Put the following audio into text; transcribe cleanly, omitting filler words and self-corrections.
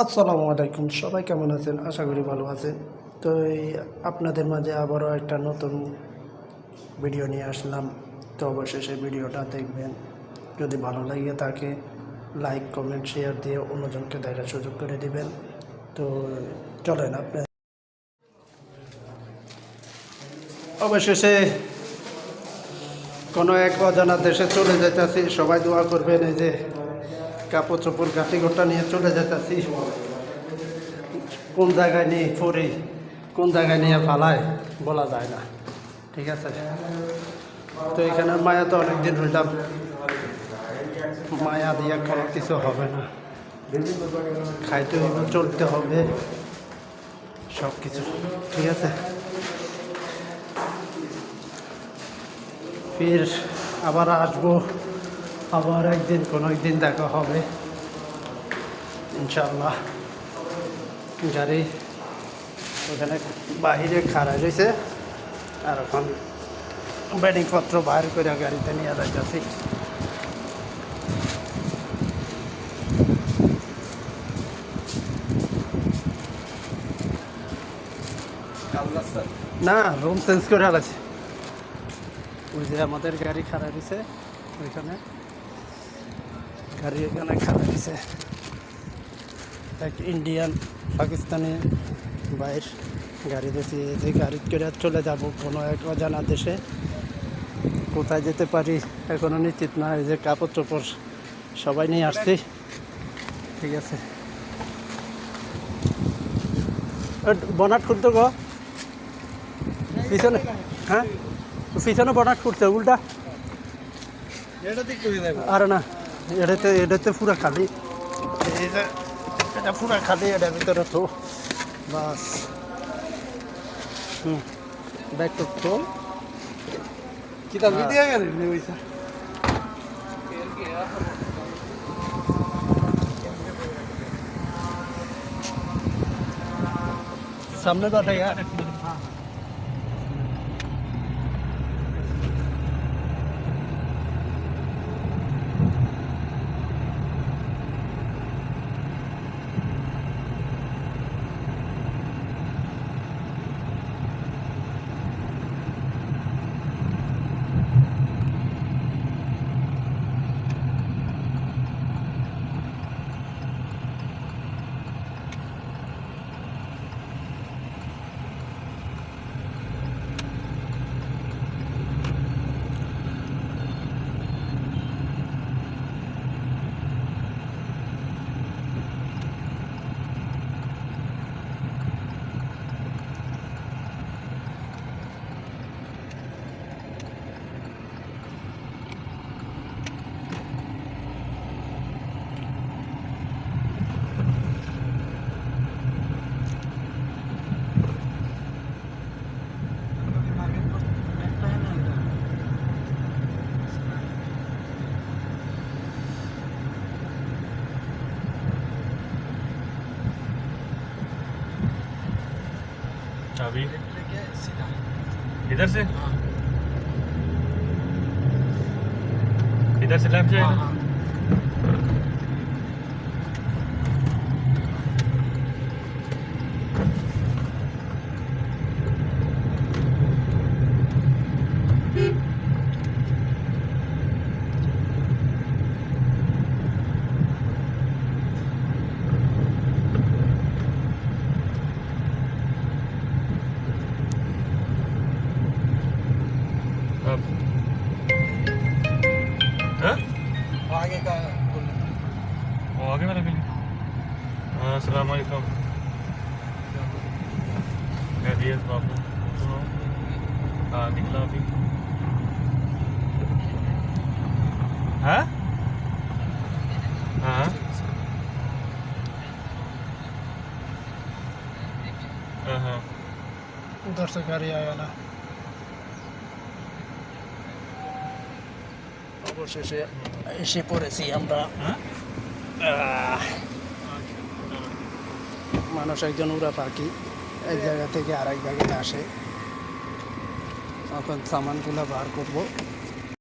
আসসালামু আলাইকুম, সবাই কেমন আছেন? আশা করি ভালো আছেন। তো আপনাদের মাঝে আবারও একটা নতুন ভিডিও নিয়ে আসলাম। তো অবশ্যই সেই ভিডিওটা দেখবেন। যদি ভালো লাগে থাকে লাইক কমেন্ট শেয়ার দিয়ে অন্যজনকে দেখার সুযোগ করে দিবেন। তো চলেন আপনার অবশেষে কোনো এক অজানা দেশে চলে যেতেছি। সবাই দোয়া করবেন। এই যে কাপড় চোপড় গাঠি গোটা নিয়ে চলে যেতেছি। কোন জায়গায় নিয়ে পড়ি, কোন জায়গায় নিয়ে ফালায় বলা যায় না। ঠিক আছে, তো এখানে মায়া তো অনেকদিন রইলাম, মায়া দিয়ে কোনো কিছু হবে না। খাইতে হবে, চলতে হবে, সব কিছু ঠিক আছে। ফির আবার আসবো, আবার একদিন কোনো একদিন দেখা হবে ইনশাল্লাহ। গাড়ি ওখানে বাহিরে খাড়া রয়েছে, আর এখন ব্যাটিংপত্র বাইর করে গাড়িতে নিয়ে যাচ্ছি। না, রুম চেঞ্জ করে আলাইছে। ওই যে আমাদের গাড়ি খাড়া দিছে, ওইখানে গাড়ি এখানে খাড়া দিছে। এক ইন্ডিয়ান পাকিস্তানি বাইর গাড়ি দিয়েছি। যে গাড়ি করে চলে যাব কোনো এক অজানা দেশে। কোথায় যেতে পারি এখনও নিশ্চিত না। এই যে কাপড় চোপড় সবাই নিয়ে আসছি, ঠিক আছে। বনাট খুলতে গো পিছনে, হ্যাঁ পিছনে বনাট খুলতে উল্টা। আর না, এটাতে পুরা খালি, এটা পুরা খালি, এটার ভিতরে তো বাস। ব্যাগ তো কিতাব দিয়ে গেল পয়সা। सामने बैठे यार। अभी इधर से, इधर से लेफ्ट जाएगा। अब हाँ? आगे का वो आगे वाला बिल। अस्सलाम वालेकुम। खैरियत बाबू? सुनो, हाँ निकला अभी। हाँ हाँ हाँ उधर से गाड़ी आया ना। অবশেষে এসে পড়েছি আমরা। মানুষ একজন উড়া পাখি এক জায়গা থেকে আরেক জায়গায় আসে। এখন সামানগুলো বার করবো।